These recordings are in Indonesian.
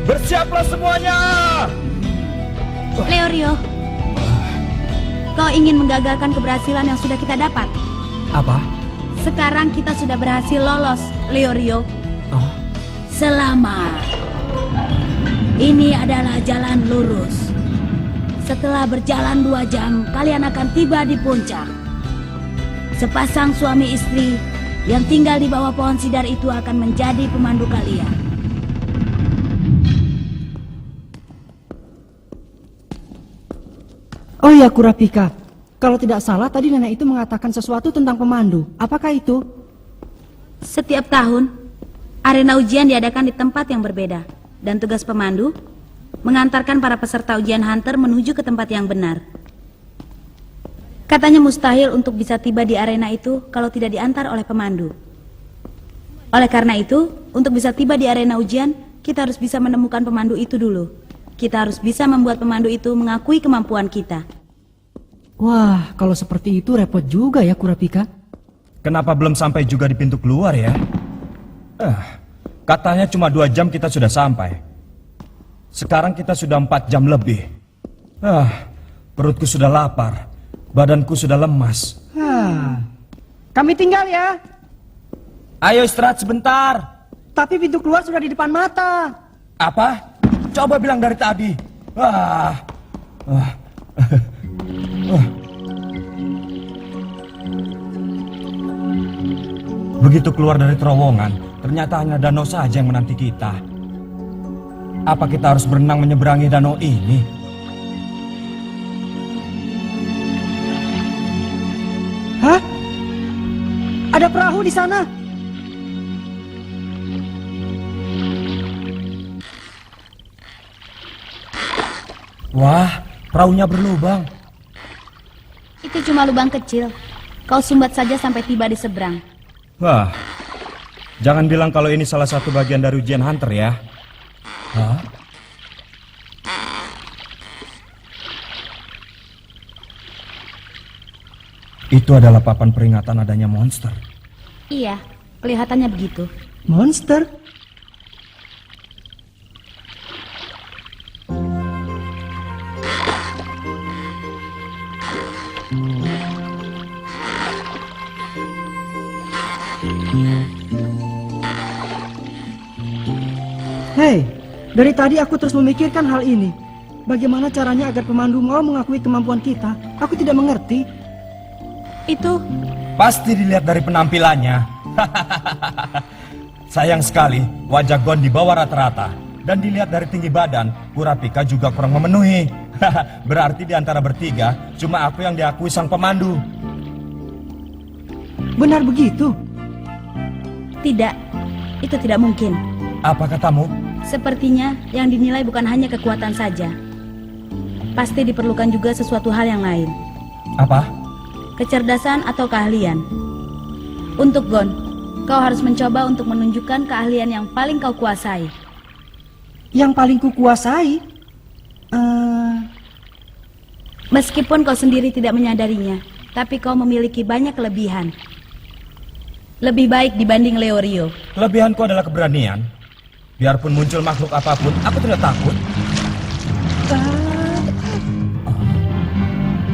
Bersiaplah semuanya! Leorio, kau ingin menggagalkan keberhasilan yang sudah kita dapat? Apa? Sekarang kita sudah berhasil lolos, Leorio. Oh. Selamat. Ini adalah jalan lurus. Setelah berjalan 2 jam, kalian akan tiba di puncak. Sepasang suami istri yang tinggal di bawah pohon sidar itu akan menjadi pemandu kalian. Oh iya, Kurapika. Kalau tidak salah, tadi nenek itu mengatakan sesuatu tentang pemandu. Apakah itu? Setiap tahun, arena ujian diadakan di tempat yang berbeda. Dan tugas pemandu, mengantarkan para peserta ujian hunter menuju ke tempat yang benar. Katanya mustahil untuk bisa tiba di arena itu kalau tidak diantar oleh pemandu. Oleh karena itu, untuk bisa tiba di arena ujian, kita harus bisa menemukan pemandu itu dulu. Kita harus bisa membuat pemandu itu mengakui kemampuan kita. Wah, kalau seperti itu repot juga ya, Kurapika. Kenapa belum sampai juga di pintu keluar ya? Katanya cuma 2 jam kita sudah sampai. Sekarang kita sudah 4 jam lebih. Perutku sudah lapar. Badanku sudah lemas. Kami tinggal ya. Ayo istirahat sebentar. Tapi pintu keluar sudah di depan mata. Apa? Coba bilang dari tadi. Begitu keluar dari terowongan, ternyata hanya danau saja yang menanti kita. Apa kita harus berenang menyeberangi danau ini? Hah? Ada perahu di sana. Wah, perahunya berlubang. Itu cuma lubang kecil. Kau sumbat saja sampai tiba di seberang. Wah, jangan bilang kalau ini salah satu bagian dari ujian hunter ya. Hah? Itu adalah papan peringatan adanya monster. Iya, kelihatannya begitu. Monster? Hei, dari tadi aku terus memikirkan hal ini. Bagaimana caranya agar pemandu mau mengakui kemampuan kita? Aku tidak mengerti. Itu Pasti dilihat dari penampilannya. Sayang sekali, wajah Gon di bawah rata-rata. Dan dilihat dari tinggi badan, Kurapika juga kurang memenuhi. Berarti di antara bertiga, cuma aku yang diakui sang pemandu. Benar begitu? tidak. Itu tidak mungkin. Apa katamu? Sepertinya yang dinilai bukan hanya kekuatan saja. Pasti diperlukan juga sesuatu hal yang lain. Apa? Kecerdasan atau keahlian. Untuk Gon, kau harus mencoba untuk menunjukkan keahlian yang paling kau kuasai. Yang paling kukuasai? Meskipun kau sendiri tidak menyadarinya, tapi kau memiliki banyak kelebihan. Lebih baik dibanding Leorio. Kelebihanku adalah keberanian. Biarpun muncul makhluk apapun, aku tidak takut.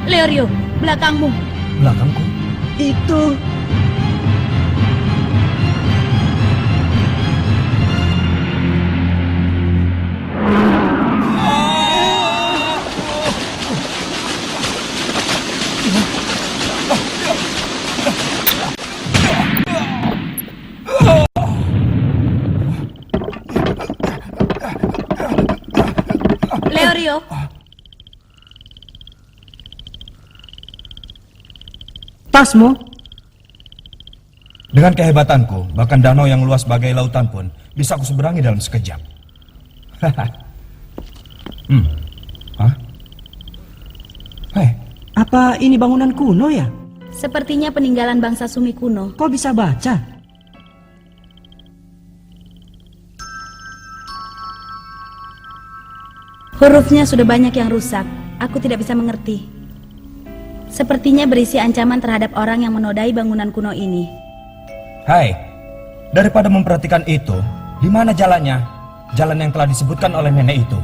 Leorio, belakangmu. Belakangku? Itu... Leorio. tasmu? Dengan kehebatanku, bahkan danau yang luas bagai lautan pun bisa aku seberangi dalam sekejap. Hah? Hei, Apa ini bangunan kuno ya? Sepertinya peninggalan bangsa Sumi kuno. Kau bisa baca? Hurufnya sudah banyak yang rusak. Aku tidak bisa mengerti. Sepertinya berisi ancaman terhadap orang yang menodai bangunan kuno ini. hai, daripada memperhatikan itu, di mana jalannya? jalan yang telah disebutkan oleh nenek itu.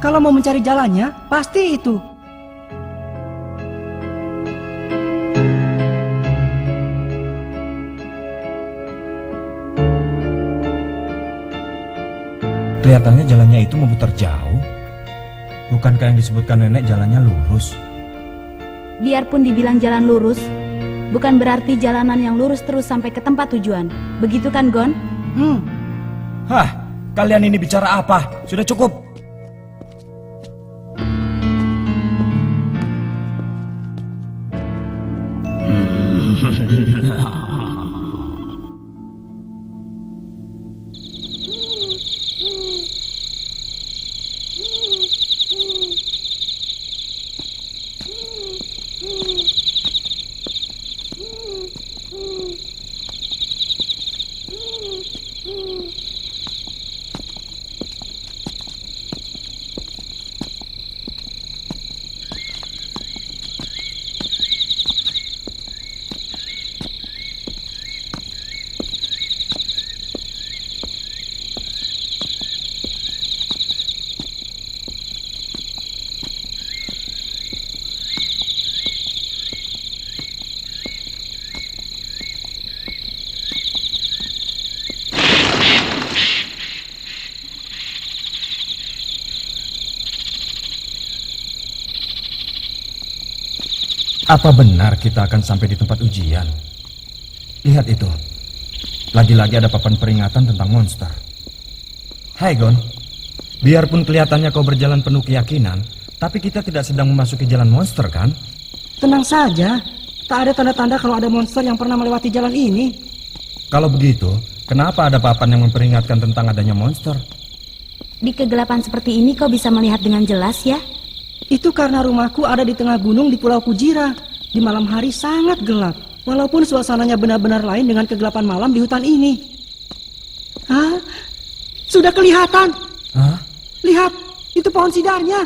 Kalau mau mencari jalannya, pasti itu. Kelihatannya jalannya itu memutar jauh. Bukankah yang disebutkan nenek jalannya lurus? Biarpun dibilang jalan lurus, bukan berarti jalanan yang lurus terus sampai ke tempat tujuan. Begitu kan, Gon? Hah, kalian ini bicara apa? Sudah cukup. Apa benar kita akan sampai di tempat ujian? Lihat itu. Lagi-lagi ada papan peringatan tentang monster. Hai Gon, biarpun kelihatannya kau berjalan penuh keyakinan, tapi kita tidak sedang memasuki jalan monster kan? Tenang saja, tak ada tanda-tanda kalau ada monster yang pernah melewati jalan ini. Kalau begitu, kenapa ada papan yang memperingatkan tentang adanya monster? Di kegelapan seperti ini kau bisa melihat dengan jelas ya? Itu karena rumahku ada di tengah gunung di Pulau Kujira. Di malam hari sangat gelap, walaupun suasananya benar-benar lain dengan kegelapan malam di hutan ini. Hah? Sudah kelihatan. Hah? Lihat, itu pohon sidarnya.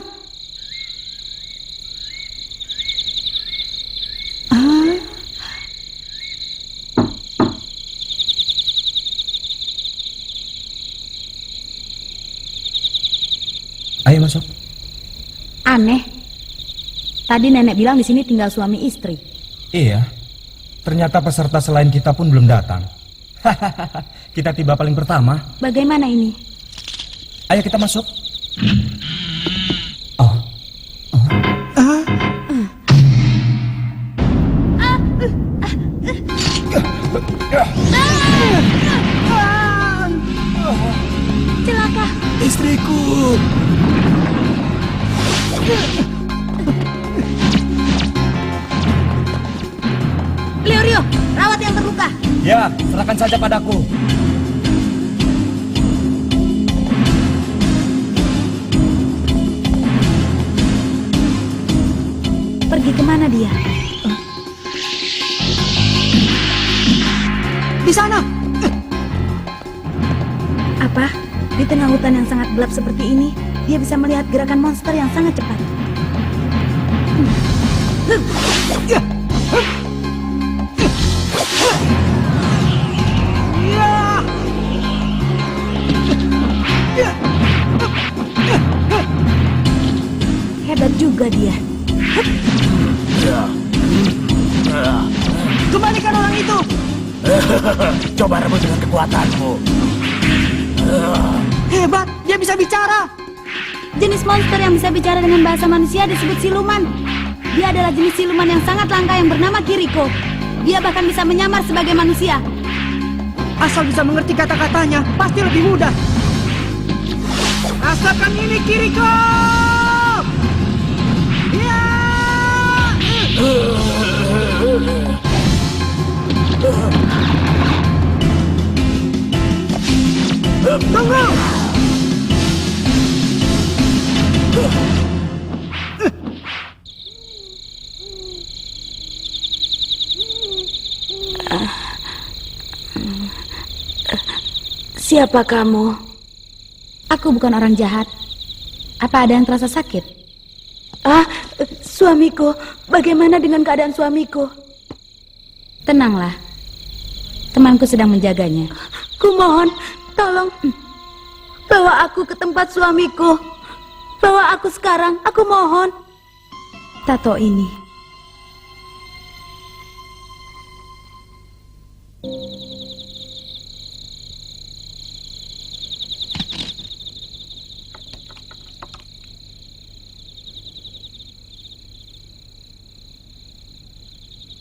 Ayo masuk. Aneh. Tadi nenek bilang di sini tinggal suami istri. Iya. Ternyata peserta selain kita pun belum datang. Kita tiba paling pertama. Bagaimana ini? Ayo kita masuk. Oh. Celaka. Istriku. Rio, rawat yang terluka. Ya, serahkan saja padaku. Pergi kemana dia? Di sana. Apa? Di tengah hutan yang sangat gelap seperti ini, dia bisa melihat gerakan monster yang sangat cepat. Hebat juga dia. Kembalikan orang itu. Coba rebut dengan kekuatanmu. Hebat, dia bisa bicara. Jenis monster yang bisa bicara dengan bahasa manusia disebut siluman. Dia adalah jenis siluman yang sangat langka yang bernama Kiriko. Dia bahkan bisa menyamar sebagai manusia. Asal bisa mengerti kata-katanya, pasti lebih mudah. Rasakan ini, Kiriko! Ya! Tunggu! Siapa kamu? Aku bukan orang jahat. Apa ada yang terasa sakit? Suamiku. Bagaimana dengan keadaan suamiku? Tenanglah. Temanku sedang menjaganya. Kumohon, tolong. Bawa aku ke tempat suamiku. Bawa aku sekarang, aku mohon. Tato ini.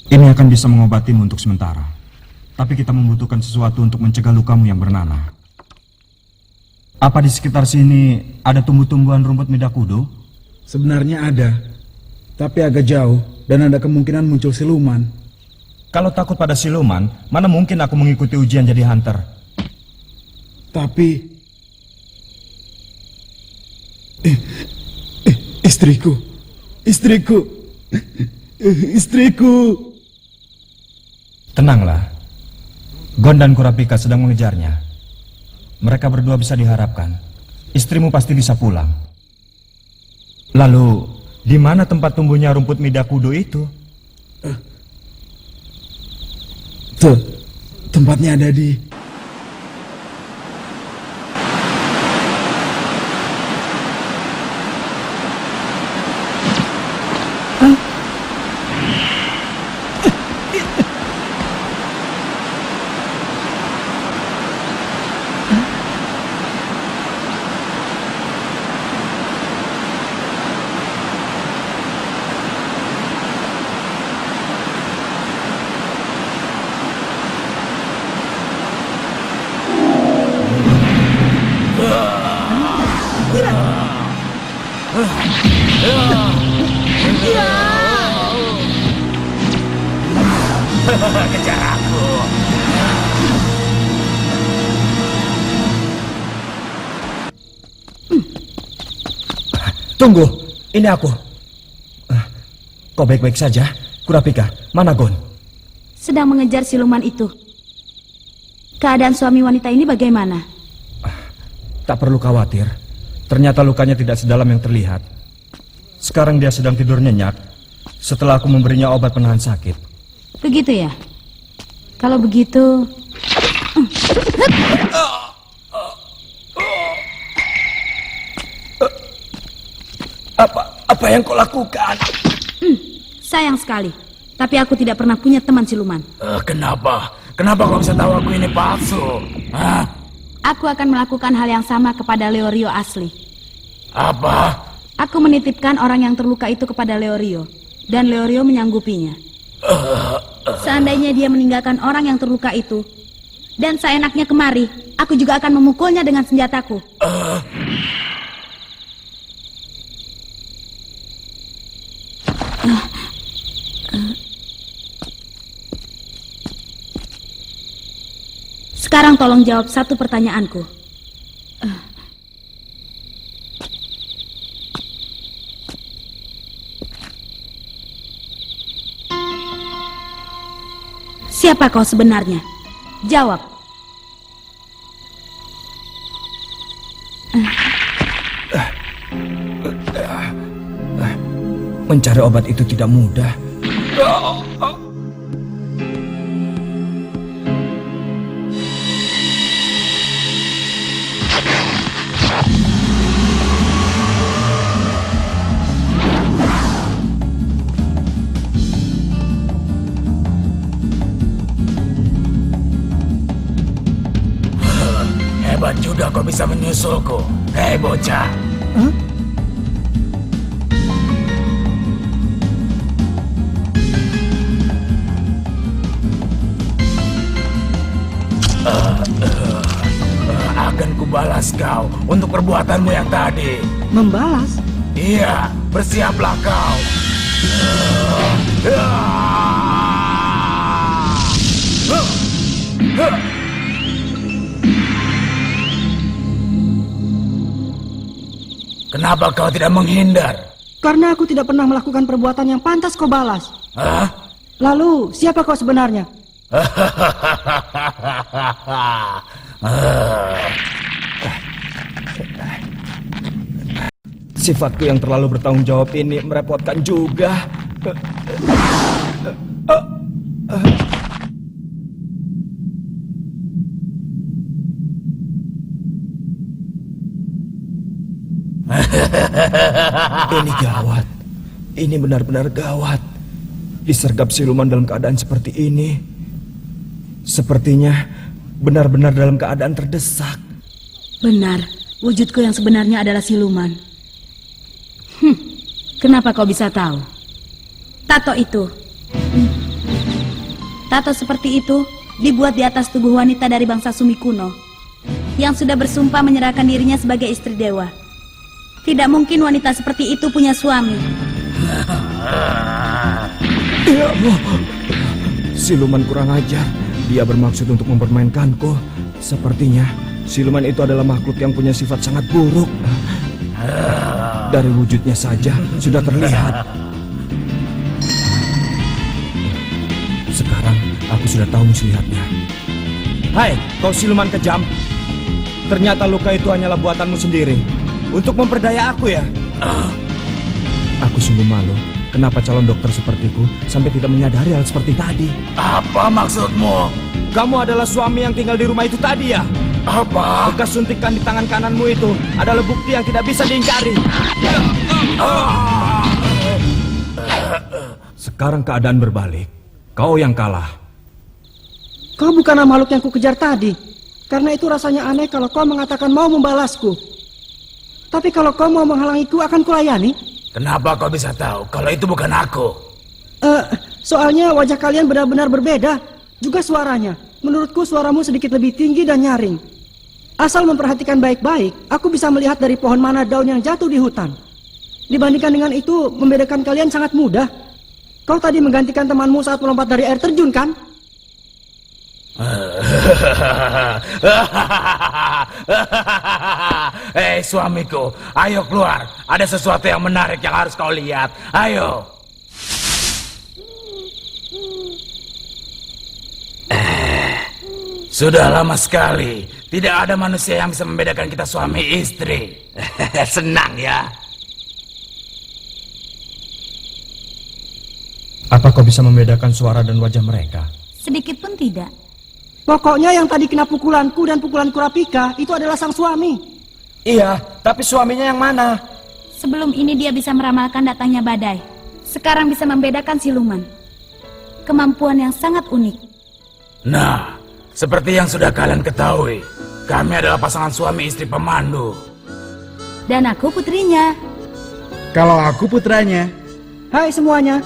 Ini akan bisa mengobatimu untuk sementara. Tapi kita membutuhkan sesuatu untuk mencegah lukamu yang bernanah. Apa di sekitar sini ada tumbuh-tumbuhan rumput midakudo? Sebenarnya ada, tapi agak jauh dan ada kemungkinan muncul siluman. Kalau takut pada siluman, mana mungkin aku mengikuti ujian jadi hunter? Tapi istriku. Tenanglah. Gon dan Kurapika sedang mengejarnya. Mereka berdua bisa diharapkan. Istrimu pasti bisa pulang. Lalu, di mana tempat tumbuhnya rumput midakudo itu? Tuh, tempatnya ada di... Kejar aku. Tunggu, ini aku. Kau baik-baik saja? Kurapika, mana Gon? Sedang mengejar siluman itu. Keadaan suami wanita ini bagaimana? Tak perlu khawatir. Ternyata lukanya tidak sedalam yang terlihat. Sekarang dia sedang tidur nyenyak setelah aku memberinya obat penahan sakit. Begitu ya? Kalau begitu... Apa yang kau lakukan? Sayang sekali. Tapi aku tidak pernah punya teman siluman. Kenapa? Kenapa kau bisa tahu aku ini palsu? Hah? Aku akan melakukan hal yang sama kepada Leorio asli. Apa? Aku menitipkan orang yang terluka itu kepada Leorio. Dan Leorio menyanggupinya. Seandainya dia meninggalkan orang yang terluka itu, dan seenaknya kemari, aku juga akan memukulnya dengan senjataku. Sekarang tolong jawab satu pertanyaanku. Siapa kau sebenarnya? Jawab. Mencari obat itu tidak mudah. Hebat juga kau bisa menyusulku. Hei bocah. Akan kubalas kau untuk perbuatanmu yang tadi. Membalas? Iya, bersiaplah kau. Kenapa kau tidak menghindar? Karena aku tidak pernah melakukan perbuatan yang pantas kau balas. Hah? Lalu, siapa kau sebenarnya? Sifatku yang terlalu bertanggung jawab ini merepotkan juga. Ini gawat. Ini benar-benar gawat. Disergap siluman dalam keadaan seperti ini. Sepertinya benar-benar dalam keadaan terdesak. Benar, wujudku yang sebenarnya adalah siluman. Kenapa kau bisa tahu? Tato itu. Tato seperti itu dibuat di atas tubuh wanita dari bangsa Sumi kuno yang sudah bersumpah menyerahkan dirinya sebagai istri dewa. Tidak mungkin wanita seperti itu punya suami. Siluman kurang ajar. Dia bermaksud untuk mempermainkanku. Sepertinya siluman itu adalah makhluk yang punya sifat sangat buruk. Dari wujudnya saja sudah terlihat. Sekarang aku sudah tahu muslihatnya. Hai, kau siluman kejam. Ternyata luka itu hanyalah buatanmu sendiri. Untuk memperdaya aku ya. Aku sungguh malu. Kenapa calon dokter sepertiku sampai tidak menyadari hal seperti tadi? Apa maksudmu? Kamu adalah suami yang tinggal di rumah itu tadi ya? Apa? Bekas suntikan di tangan kananmu itu adalah bukti yang tidak bisa diingkari. Sekarang keadaan berbalik. Kau yang kalah. Kau bukanlah makhluk yang kukejar tadi. Karena itu rasanya aneh kalau kau mengatakan mau membalasku. Tapi kalau kau mau menghalangiku akan kulayani. Kenapa kau bisa tahu kalau itu bukan aku? Soalnya wajah kalian benar-benar berbeda. Juga suaranya. Menurutku suaramu sedikit lebih tinggi dan nyaring. Asal memperhatikan baik-baik, aku bisa melihat dari pohon mana daun yang jatuh di hutan. Dibandingkan dengan itu, membedakan kalian sangat mudah. Kau tadi menggantikan temanmu saat melompat dari air terjun, kan? Hei suamiku, ayo keluar. Ada sesuatu yang menarik yang harus kau lihat. Ayo. Sudah lama sekali tidak ada manusia yang bisa membedakan kita suami istri. Senang ya. Apa kau bisa membedakan suara dan wajah mereka? Sedikit pun tidak. Pokoknya yang tadi kena pukulanku dan pukulan Kurapika itu adalah sang suami. Iya, tapi suaminya yang mana? Sebelum ini dia bisa meramalkan datangnya badai. Sekarang bisa membedakan siluman. Kemampuan yang sangat unik. Nah, seperti yang sudah kalian ketahui, kami adalah pasangan suami istri pemandu. Dan aku putrinya. Kalau aku putranya. Hai semuanya.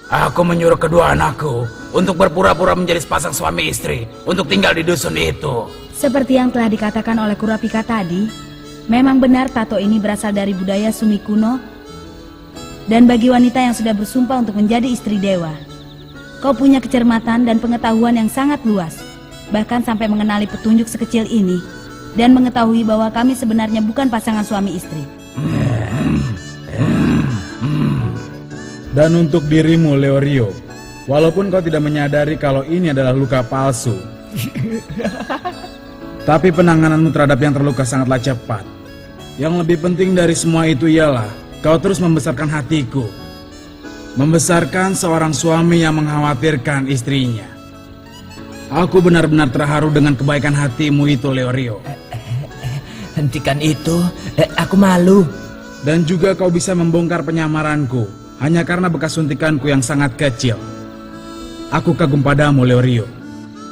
Aku menyuruh kedua anakku untuk berpura-pura menjadi sepasang suami istri untuk tinggal di dusun itu. Seperti yang telah dikatakan oleh Kurapika tadi, memang benar tato ini berasal dari budaya Sumi kuno dan bagi wanita yang sudah bersumpah untuk menjadi istri dewa. Kau punya kecermatan dan pengetahuan yang sangat luas, bahkan sampai mengenali petunjuk sekecil ini dan mengetahui bahwa kami sebenarnya bukan pasangan suami istri. Dan untuk dirimu, Leorio, walaupun kau tidak menyadari kalau ini adalah luka palsu, tapi penangananmu terhadap yang terluka sangatlah cepat. Yang lebih penting dari semua itu ialah kau terus membesarkan hatiku. Membesarkan seorang suami yang mengkhawatirkan istrinya. Aku benar-benar terharu dengan kebaikan hatimu itu, Leorio. Hentikan itu, aku malu. Dan juga kau bisa membongkar penyamaranku hanya karena bekas suntikanku yang sangat kecil. Aku kagum padamu, Leorio.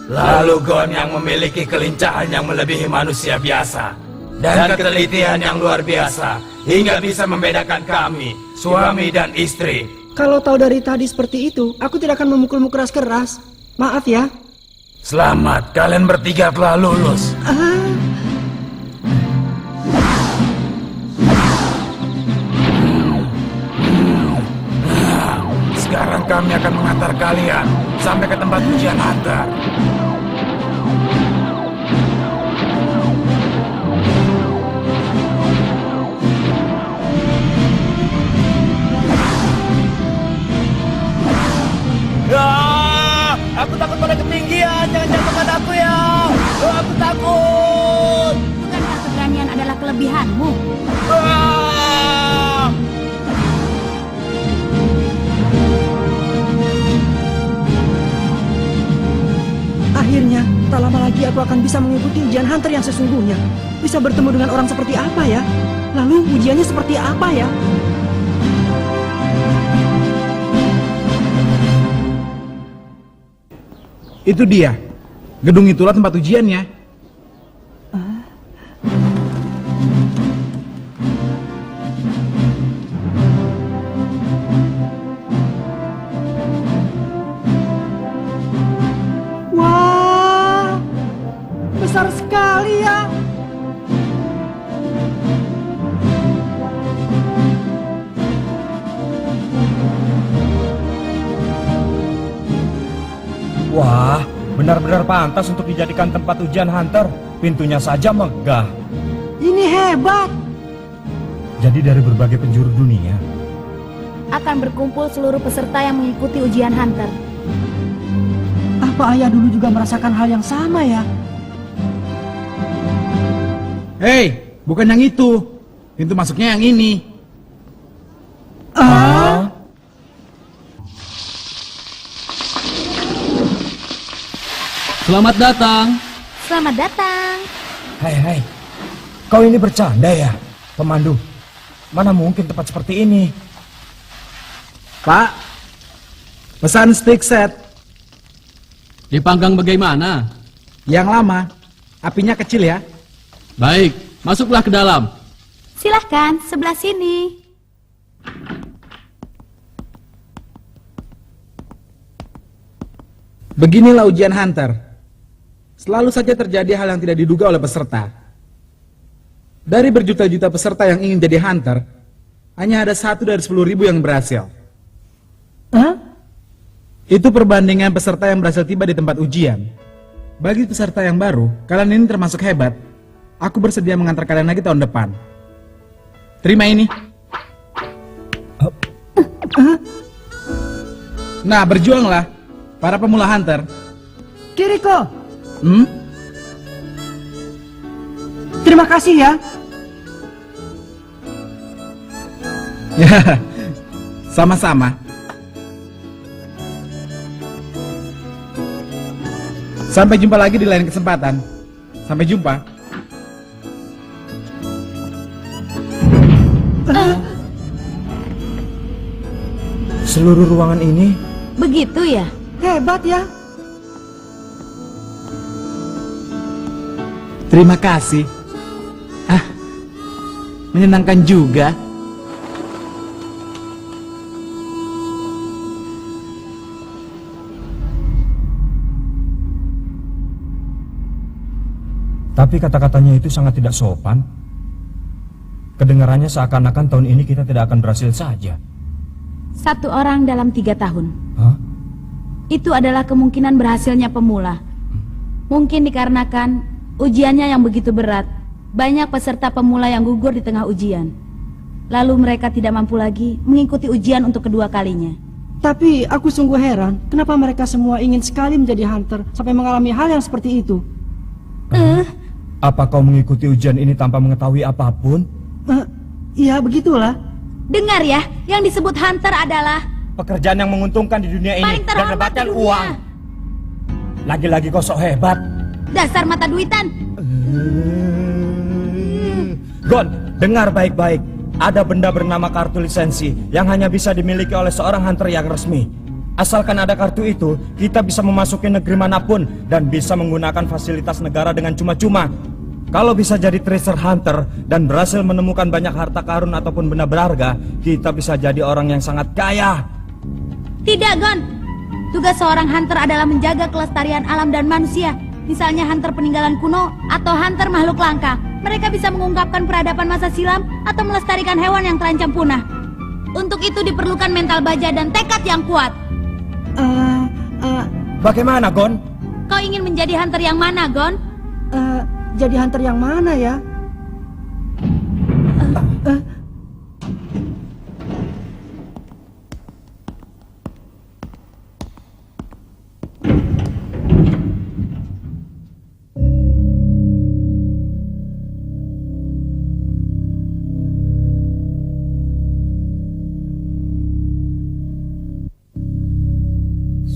Lalu Gon yang memiliki kelincahan yang melebihi manusia biasa dan ketelitian yang luar biasa hingga bisa membedakan kami, suami dan istri. Kalau tahu dari tadi seperti itu, aku tidak akan memukulmu keras-keras. Maaf ya. Selamat, kalian bertiga telah lulus. Sekarang kami akan mengantar kalian sampai ke tempat ujian hantar. Aku takut pada ketinggian, jangan jatuhkan aku ya. Aku takut. Bukankah keberanian adalah kelebihanmu? Akhirnya, tak lama lagi aku akan bisa mengikuti ujian hunter yang sesungguhnya. Bisa bertemu dengan orang seperti apa ya? Lalu ujiannya seperti apa ya? Itu dia. Gedung itulah tempat ujiannya. Wah, besar sekali ya. Wah, benar-benar pantas untuk dijadikan tempat ujian hunter. Pintunya saja megah. Ini hebat. Jadi dari berbagai penjuru dunia. Akan berkumpul seluruh peserta yang mengikuti ujian hunter. Apa ayah dulu juga merasakan hal yang sama ya? Hei, bukan yang itu. Pintu masuknya yang ini. Selamat datang. Selamat datang. Hai, kau ini bercanda ya, pemandu? Mana mungkin tempat seperti ini? Pak, pesan stick set. Dipanggang bagaimana? Yang lama, apinya kecil ya. Baik, masuklah ke dalam. Silahkan, sebelah sini. Beginilah ujian hunter. Selalu saja terjadi hal yang tidak diduga oleh peserta. Dari berjuta-juta peserta yang ingin jadi hunter, hanya ada 1 dari 10.000 yang berhasil. Hah? Itu perbandingan peserta yang berhasil tiba di tempat ujian. Bagi peserta yang baru, kalian ini termasuk hebat. Aku bersedia mengantar kalian lagi tahun depan. Terima ini. Nah, berjuanglah, para pemula hunter. Kiriko, Terima kasih ya. Ya, sama-sama. Sampai jumpa lagi di lain kesempatan. Sampai jumpa. Seluruh ruangan ini Begitu ya? hebat ya. Terima kasih. Menyenangkan juga. Tapi kata-katanya itu sangat tidak sopan. Kedengarannya seakan-akan tahun ini kita tidak akan berhasil saja. 1 orang dalam 3 tahun. Hah? Itu adalah kemungkinan berhasilnya pemula. Mungkin dikarenakan ujiannya yang begitu berat. Banyak peserta pemula yang gugur di tengah ujian. Lalu mereka tidak mampu lagi mengikuti ujian untuk kedua kalinya. Tapi aku sungguh heran, kenapa mereka semua ingin sekali menjadi hunter sampai mengalami hal yang seperti itu. Apa kau mengikuti ujian ini tanpa mengetahui apapun? Iya, begitulah. Dengar ya, yang disebut hunter adalah Pekerjaan yang menguntungkan di dunia ini paling dan terhormat di mendapatkan dunia. uang. Lagi-lagi kau sok hebat. Dasar mata duitan. Gon, dengar baik-baik. Ada benda bernama kartu lisensi yang hanya bisa dimiliki oleh seorang hunter yang resmi. Asalkan ada kartu itu, kita bisa memasuki negeri manapun dan bisa menggunakan fasilitas negara dengan cuma-cuma. Kalau bisa jadi treasure hunter dan berhasil menemukan banyak harta karun ataupun benda berharga, kita bisa jadi orang yang sangat kaya. Tidak, Gon. Tugas seorang hunter adalah menjaga kelestarian alam dan manusia. Misalnya hunter peninggalan kuno atau hunter makhluk langka. Mereka bisa mengungkapkan peradaban masa silam atau melestarikan hewan yang terancam punah. Untuk itu diperlukan mental baja dan tekad yang kuat. Bagaimana, Gon? Kau ingin menjadi hunter yang mana, Gon? Jadi hunter yang mana ya?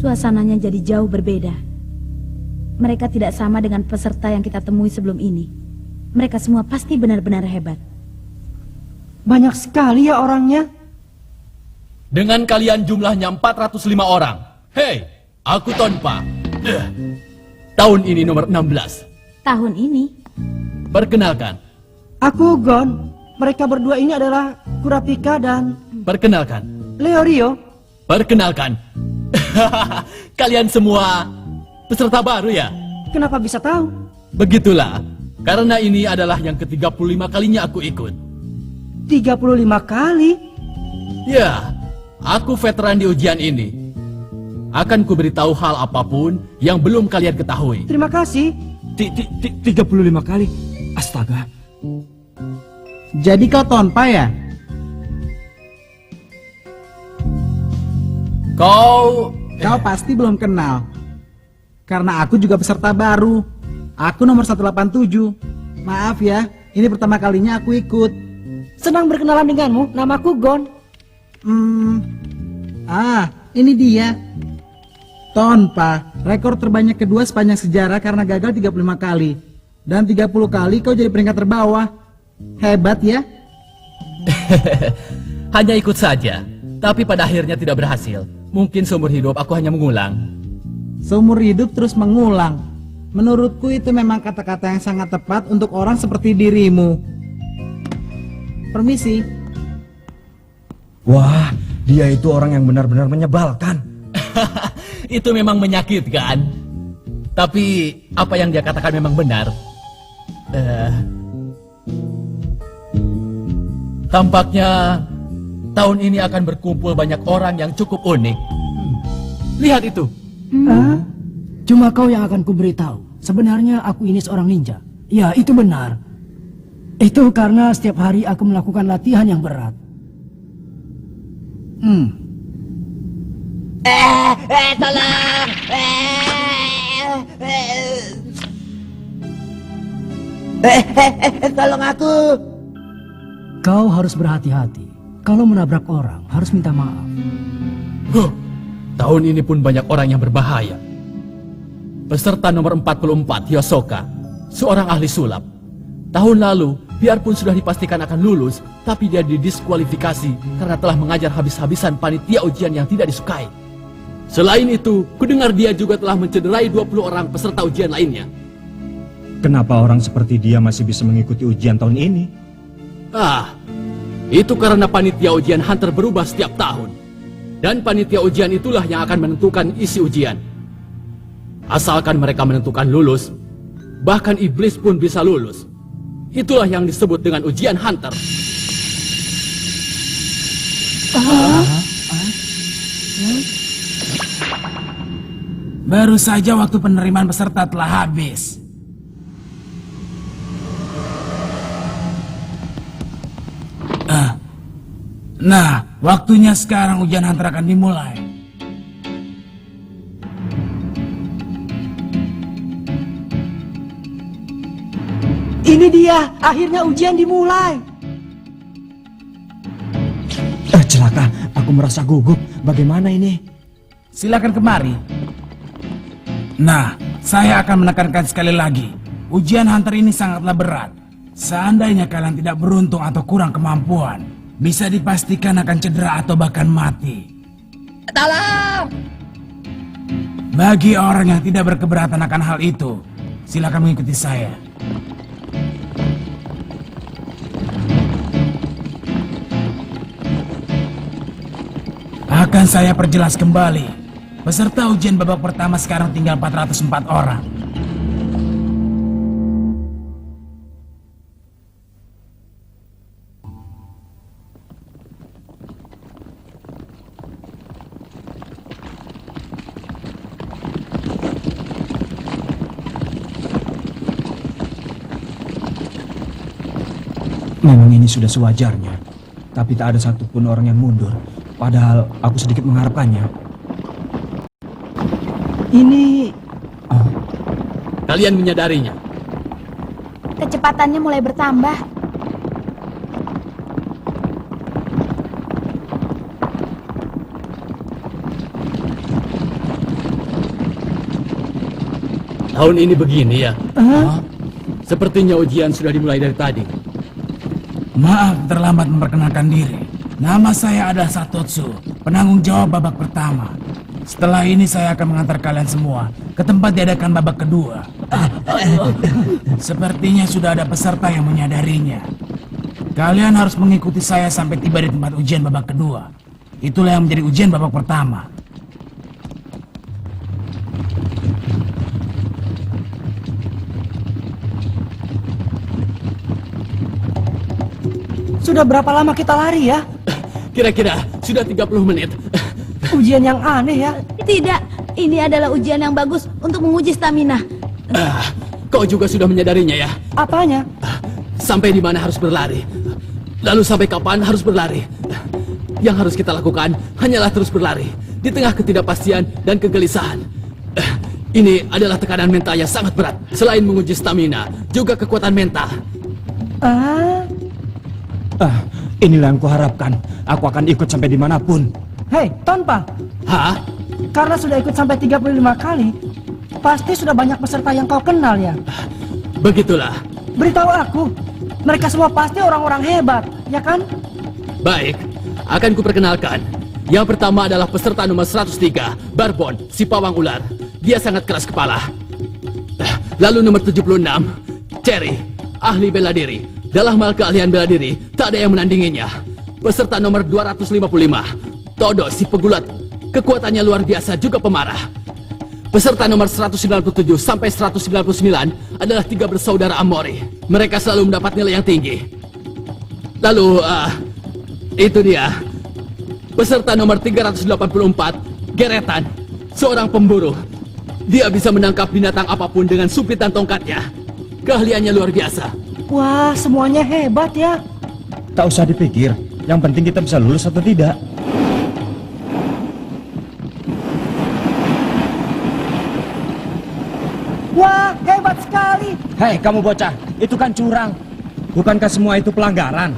Suasananya jadi jauh berbeda. Mereka tidak sama dengan peserta yang kita temui sebelum ini. Mereka semua pasti benar-benar hebat. Banyak sekali ya orangnya. Dengan kalian jumlahnya 405 orang. Hei, aku Tonpa. Tahun ini nomor 16. Tahun ini Perkenalkan. Aku Gon. Mereka berdua ini adalah Kurapika dan Perkenalkan. Leorio. Perkenalkan. Kalian semua peserta baru ya? Kenapa bisa tahu? Begitulah. Karena ini adalah yang ke-35 kalinya aku ikut. 35 kali? Ya, aku veteran di ujian ini. Akan kuberitahu hal apapun yang belum kalian ketahui. Terima kasih. 35 kali. Astaga. Jadi kau Tonpa ya? Kau... Kau pasti belum kenal. Karena aku juga peserta baru. Aku nomor 187. Maaf ya, ini pertama kalinya aku ikut. Senang berkenalan denganmu. Namaku Gon. Ini dia. Tonpa, rekor terbanyak kedua sepanjang sejarah karena gagal 35 kali. Dan 30 kali kau jadi peringkat terbawah. Hebat ya? Hanya ikut saja. Tapi pada akhirnya tidak berhasil. Mungkin seumur hidup aku hanya mengulang. Seumur hidup terus mengulang. Menurutku itu memang kata-kata yang sangat tepat untuk orang seperti dirimu. Permisi. Wah, dia itu orang yang benar-benar menyebalkan. Itu memang menyakitkan. Tapi apa yang dia katakan memang benar. Tampaknya tahun ini akan berkumpul banyak orang yang cukup unik. Lihat itu. Cuma kau yang akan kuberitahu. Sebenarnya aku ini seorang ninja. Ya, itu benar. Itu karena setiap hari aku melakukan latihan yang berat. Tolong! Tolong aku! Kau harus berhati-hati. Kalau menabrak orang, harus minta maaf. Tahun ini pun banyak orang yang berbahaya. Peserta nomor 44, Yosoka, seorang ahli sulap. Tahun lalu, biarpun sudah dipastikan akan lulus, tapi dia didiskualifikasi karena telah mengajar habis-habisan panitia ujian yang tidak disukai. Selain itu, kudengar dia juga telah mencederai 20 orang peserta ujian lainnya. Kenapa orang seperti dia masih bisa mengikuti ujian tahun ini? Itu karena panitia ujian Hunter berubah setiap tahun. Dan panitia ujian itulah yang akan menentukan isi ujian. Asalkan mereka menentukan lulus, bahkan iblis pun bisa lulus. Itulah yang disebut dengan ujian Hunter. Baru saja waktu penerimaan peserta telah habis. Nah, waktunya sekarang ujian Hunter akan dimulai. Ini dia. Akhirnya ujian dimulai. Celaka, aku merasa gugup. Bagaimana ini? Silakan kemari. Nah, saya akan menekankan sekali lagi. Ujian Hunter ini sangatlah berat. Seandainya kalian tidak beruntung atau kurang kemampuan, bisa dipastikan akan cedera atau bahkan mati. Tolong! Bagi orang yang tidak berkeberatan akan hal itu, silakan mengikuti saya. Akan saya perjelas kembali. Peserta ujian babak pertama sekarang tinggal 404 orang. Memang ini sudah sewajarnya. Tapi tak ada satupun orang yang mundur. Padahal aku sedikit mengharapkannya. Ini... Kalian menyadarinya. Kecepatannya mulai bertambah. Tahun ini begini ya. Sepertinya ujian sudah dimulai dari tadi. Maaf terlambat memperkenalkan diri. Nama saya adalah Satotsu, penanggung jawab babak pertama. Setelah ini saya akan mengantar kalian semua ke tempat diadakan babak kedua. Sepertinya sudah ada peserta yang menyadarinya. Kalian harus mengikuti saya sampai tiba di tempat ujian babak kedua. Itulah yang menjadi ujian babak pertama. Sudah berapa lama kita lari ya? Kira-kira sudah 30 menit. Ujian yang aneh ya. Tidak, ini adalah ujian yang bagus untuk menguji stamina. Kau juga sudah menyadarinya ya? Apanya? Sampai di mana harus berlari? Lalu sampai kapan harus berlari? Yang harus kita lakukan hanyalah terus berlari di tengah ketidakpastian dan kegelisahan. Ini adalah tekanan mental yang sangat berat. Selain menguji stamina, juga kekuatan mental. Inilah yang kuharapkan. Aku akan ikut sampai dimanapun. Hei, Tonpa. Hah? Karena sudah ikut sampai 35 kali, pasti sudah banyak peserta yang kau kenal ya. Begitulah. Beritahu aku, mereka semua pasti orang-orang hebat, ya kan? Baik, akan kuperkenalkan. Yang pertama adalah peserta nomor 103, Barbon, si pawang ular. Dia sangat keras kepala. Lalu nomor 76, Cherry, ahli bela diri. Dalam hal keahlian bela diri, tak ada yang menandinginya. Peserta nomor 255, Todo, si pegulat. Kekuatannya luar biasa, juga pemarah. Peserta nomor 197 sampai 199 adalah 3 bersaudara Amori. Mereka selalu mendapat nilai yang tinggi. Lalu, itu dia. Peserta nomor 384, Geretan, seorang pemburu. Dia bisa menangkap binatang apapun dengan supitan tongkatnya. Keahliannya luar biasa. Wah, semuanya hebat ya. Tak usah dipikir. Yang penting kita bisa lulus atau tidak. Wah, hebat sekali. Hei, kamu bocah. Itu kan curang. Bukankah semua itu pelanggaran?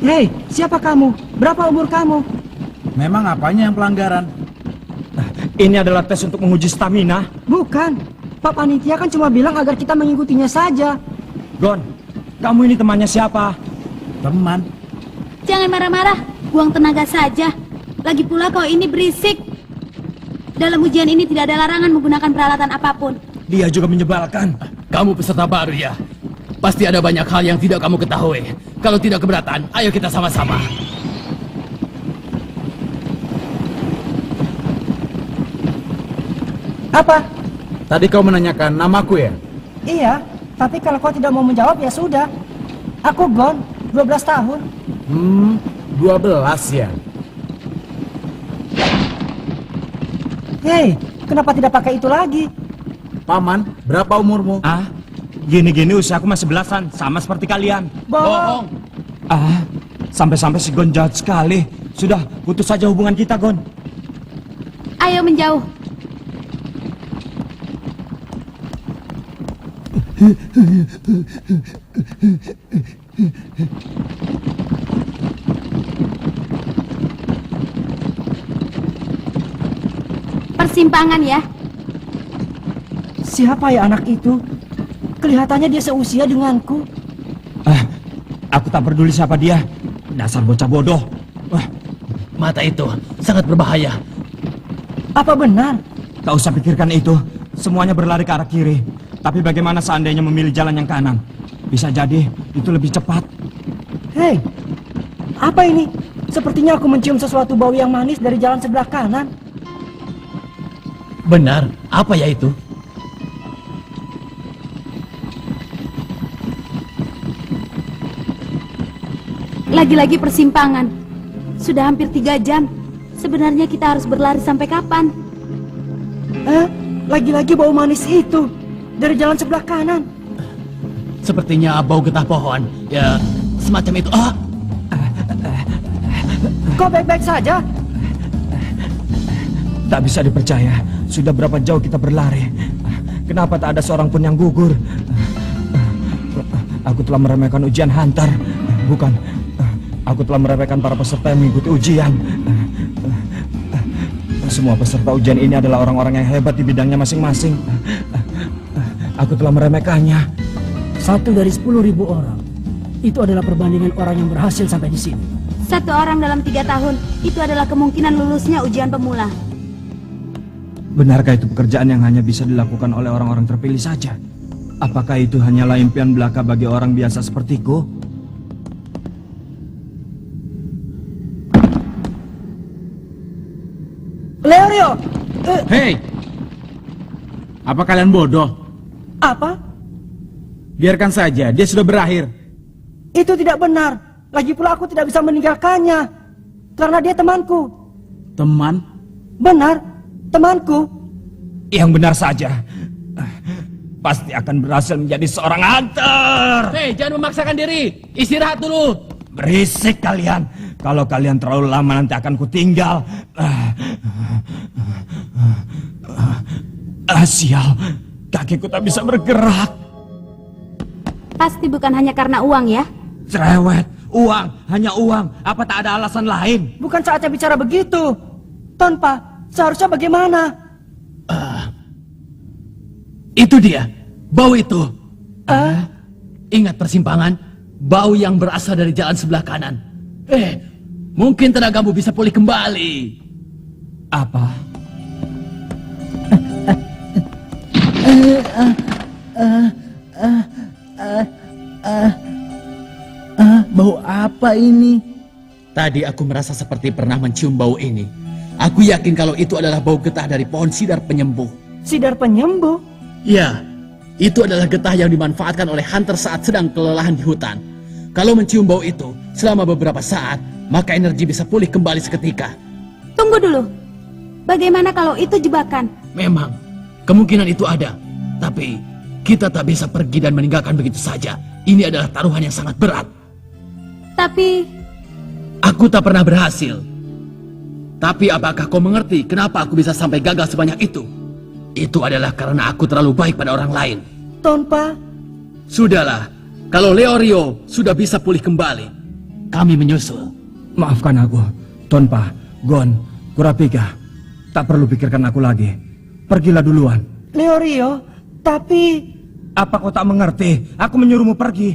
Hei, siapa kamu? Berapa umur kamu? Memang apanya yang pelanggaran? Ini adalah tes untuk menguji stamina. Bukan. Pak Panitia kan cuma bilang agar kita mengikutinya saja. Gon, kamu ini temannya siapa? Teman. Jangan marah-marah, buang tenaga saja. Lagi pula kau ini berisik. Dalam ujian ini tidak ada larangan menggunakan peralatan apapun. Dia juga menyebalkan. Kamu peserta baru ya? Pasti ada banyak hal yang tidak kamu ketahui. Kalau tidak keberatan, ayo kita sama-sama. Apa? Tadi kau menanyakan namaku ya? Iya, tapi kalau kau tidak mau menjawab ya sudah. Aku Gon, 12 tahun. 12 ya? Hei, kenapa tidak pakai itu lagi? Paman, berapa umurmu? Gini-gini usiaku masih belasan, sama seperti kalian. Bohong. Sampai-sampai si Gon jahat sekali. Sudah, putus saja hubungan kita, Gon. Ayo menjauh. Persimpangan ya. Siapa ya anak itu? Kelihatannya dia seusia denganku. Aku tak peduli siapa dia. Dasar bocah bodoh. Mata itu sangat berbahaya. Apa benar? Tak usah pikirkan itu. Semuanya berlari ke arah kiri. Tapi bagaimana seandainya memilih jalan yang kanan? Bisa jadi itu lebih cepat. Hei, apa ini? Sepertinya aku mencium sesuatu bau yang manis dari jalan sebelah kanan. Benar, apa ya itu? Lagi-lagi persimpangan. Sudah hampir 3 jam. Sebenarnya kita harus berlari sampai kapan? Lagi-lagi bau manis itu dari jalan sebelah kanan. Sepertinya bau getah pohon. Ya, semacam itu. Kau baik-baik saja? Tak bisa dipercaya. Sudah berapa jauh kita berlari. Kenapa tak ada seorang pun yang gugur? Aku telah meremehkan ujian Hunter. Bukan. Aku telah meremehkan para peserta yang mengikuti ujian. Semua peserta ujian ini adalah orang-orang yang hebat di bidangnya masing-masing. Aku telah meremehkannya. 1 dari 10.000 orang. Itu adalah perbandingan orang yang berhasil sampai di sini. 1 orang dalam 3 tahun, itu adalah kemungkinan lulusnya ujian pemula. Benarkah itu pekerjaan yang hanya bisa dilakukan oleh orang-orang terpilih saja? Apakah itu hanyalah impian belaka bagi orang biasa sepertiku? Leorio! Hei! Apa kalian bodoh? Apa? Biarkan saja, dia sudah berakhir. Itu tidak benar. Lagi pula aku tidak bisa meninggalkannya. Karena dia temanku. Teman? Benar, temanku. Yang benar saja. Pasti akan berhasil menjadi seorang hunter. Hei, jangan memaksakan diri. Istirahat dulu. Berisik kalian. Kalau kalian terlalu lama nanti akan kutinggal. Sial, kakiku tak bisa bergerak. Pasti bukan hanya karena uang ya. Cerewet, uang, hanya uang. Apa tak ada alasan lain? Bukan saatnya bicara begitu. Tonpa, seharusnya bagaimana? Itu dia. Bau itu. Ingat persimpangan? Bau yang berasal dari jalan sebelah kanan. Mungkin tenagamu bisa pulih kembali. Apa? Bau apa ini? Tadi aku merasa seperti pernah mencium bau ini. Aku yakin kalau itu adalah bau getah dari pohon sidar penyembuh. Sidar penyembuh? Ya, itu adalah getah yang dimanfaatkan oleh hunter saat sedang kelelahan di hutan. Kalau mencium bau itu selama beberapa saat, maka energi bisa pulih kembali seketika. Tunggu dulu. Bagaimana kalau itu jebakan? Memang, kemungkinan itu ada. Tapi, kita tak bisa pergi dan meninggalkan begitu saja. Ini adalah taruhan yang sangat berat. Tapi, Aku tak pernah berhasil. Tapi apakah kau mengerti kenapa aku bisa sampai gagal sebanyak itu? Itu adalah karena aku terlalu baik pada orang lain. Tonpa, Sudahlah, kalau Leorio sudah bisa pulih kembali, kami menyusul. Maafkan aku, Tonpa, Gon, Kurapika. Tak perlu pikirkan aku lagi. Pergilah duluan. Leorio, tapi... Apa kau tak mengerti? Aku menyuruhmu pergi.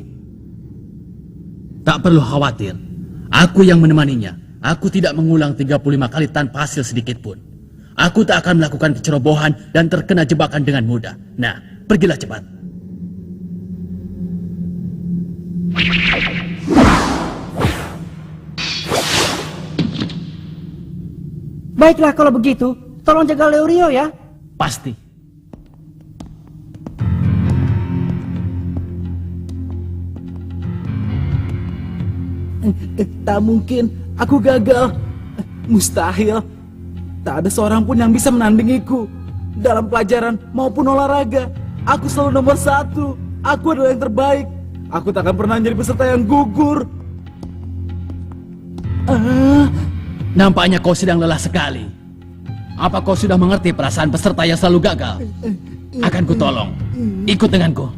Tak perlu khawatir. Aku yang menemaninya. Aku tidak mengulang 35 kali tanpa hasil sedikit pun. Aku tak akan melakukan kecerobohan dan terkena jebakan dengan mudah. Nah, pergilah cepat. Baiklah kalau begitu, tolong jaga Leorio ya. Pasti. Tak mungkin, aku gagal. Mustahil. Tak ada seorang pun yang bisa menandingiku. Dalam pelajaran maupun olahraga, aku selalu nomor 1. Aku adalah yang terbaik. Aku tak akan pernah jadi peserta yang gugur. Nampaknya kau sedang lelah sekali. Apa kau sudah mengerti perasaan peserta yang selalu gagal? Akan kutolong. Ikut denganku.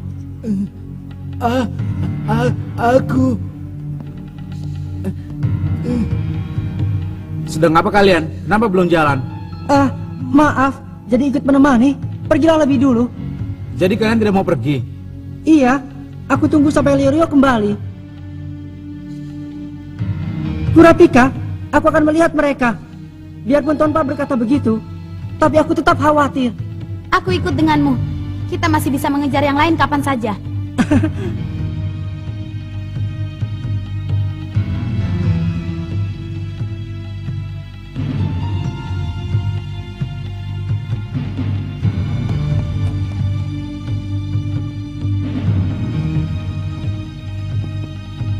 Aku... Sedang apa kalian? Kenapa belum jalan? Maaf, jadi ikut menemani. Pergilah lebih dulu. Jadi kalian tidak mau pergi? Iya, aku tunggu sampai Leorio kembali. Kurapika, aku akan melihat mereka. Biarpun Tonpa berkata begitu, tapi aku tetap khawatir. aku ikut denganmu. Kita masih bisa mengejar yang lain kapan saja.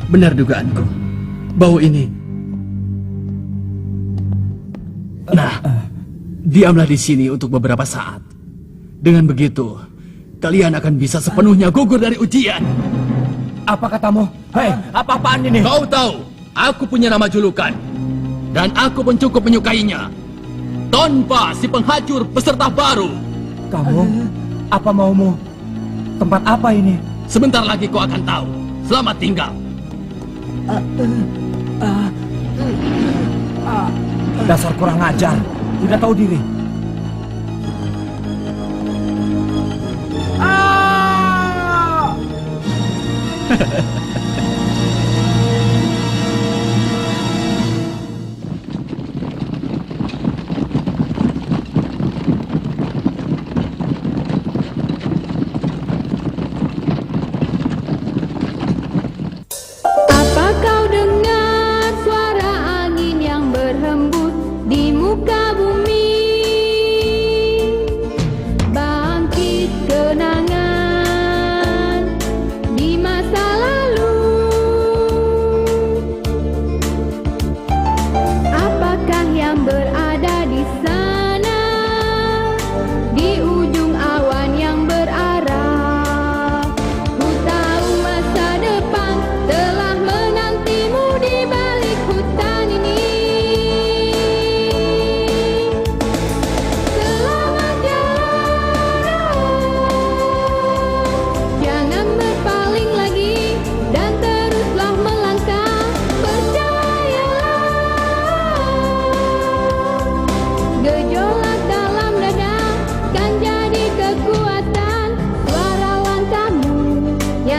Benar dugaanku. Bau ini. Nah, diamlah di sini untuk beberapa saat. Dengan begitu, kalian akan bisa sepenuhnya gugur dari ujian. Apa katamu? Hei, apa-apaan ini? Kau tahu, aku punya nama julukan. Dan aku pun cukup menyukainya. Tonpa, si penghajur peserta baru. Kamu? Apa maumu? Tempat apa ini? Sebentar lagi kau akan tahu. Selamat tinggal. Dasar kurang ajar, tidak tahu diri.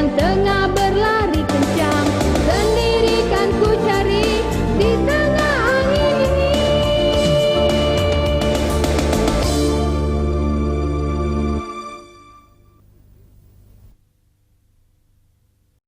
yang tengah